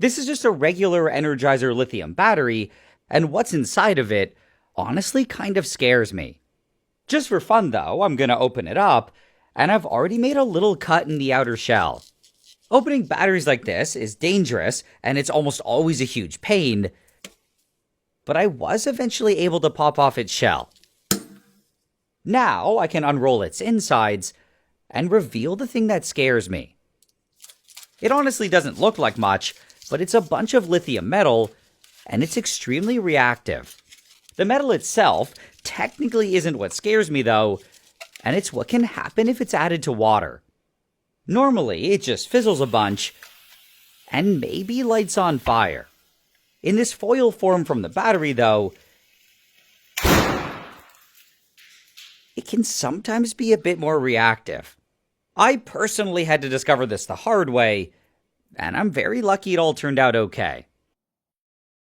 This is just a regular Energizer lithium battery, and what's inside of it honestly kind of scares me. Just for fun though, I'm gonna open it up, and I've already made a little cut in the outer shell. Opening batteries like this is dangerous, and it's almost always a huge pain, but I was eventually able to pop off its shell. Now I can unroll its insides and reveal the thing that scares me. It honestly doesn't look like much, but it's a bunch of lithium metal, and it's extremely reactive. The metal itself technically isn't what scares me though, and it's what can happen if it's added to water. Normally, it just fizzles a bunch and maybe lights on fire. In this foil form from the battery though, it can sometimes be a bit more reactive. I personally had to discover this the hard way, and I'm very lucky it all turned out okay.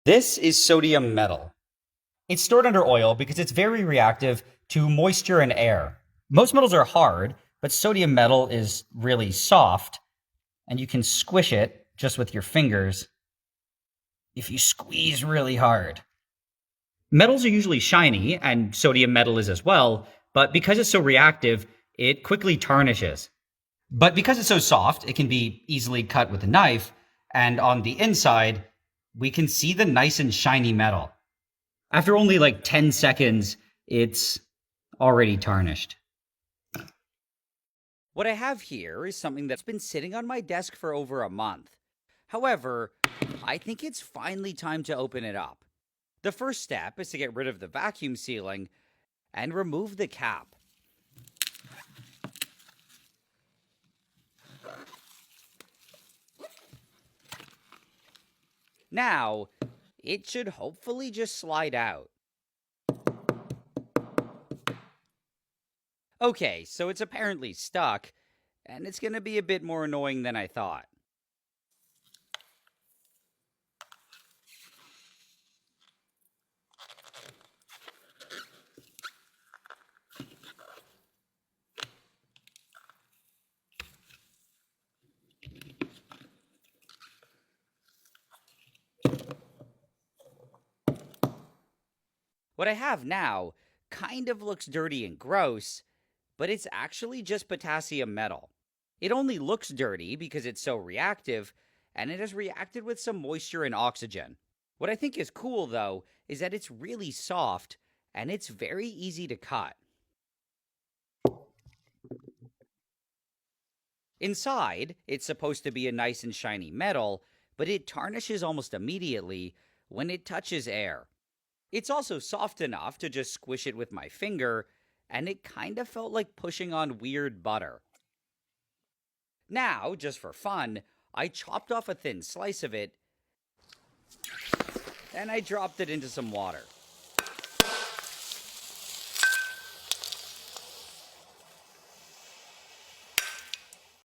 This is sodium metal. It's stored under oil because it's very reactive to moisture and air. Most metals are hard, but sodium metal is really soft, and you can squish it just with your fingers if you squeeze really hard. Metals are usually shiny, and sodium metal is as well, but because it's so reactive, it quickly tarnishes. But because it's so soft, it can be easily cut with a knife, and on the inside, we can see the nice and shiny metal. After only like 10 seconds, it's already tarnished. What I have here is something that's been sitting on my desk for over a month. However, I think it's finally time to open it up. The first step is to get rid of the vacuum sealing and remove the cap. Now, it should hopefully just slide out. Okay, so it's apparently stuck, and it's gonna be a bit more annoying than I thought. What I have now kind of looks dirty and gross, but it's actually just potassium metal. It only looks dirty because it's so reactive, and it has reacted with some moisture and oxygen. What I think is cool, though, is that it's really soft, and it's very easy to cut. Inside, it's supposed to be a nice and shiny metal, but it tarnishes almost immediately when it touches air. It's also soft enough to just squish it with my finger, and it kind of felt like pushing on weird butter. Now, just for fun, I chopped off a thin slice of it and I dropped it into some water.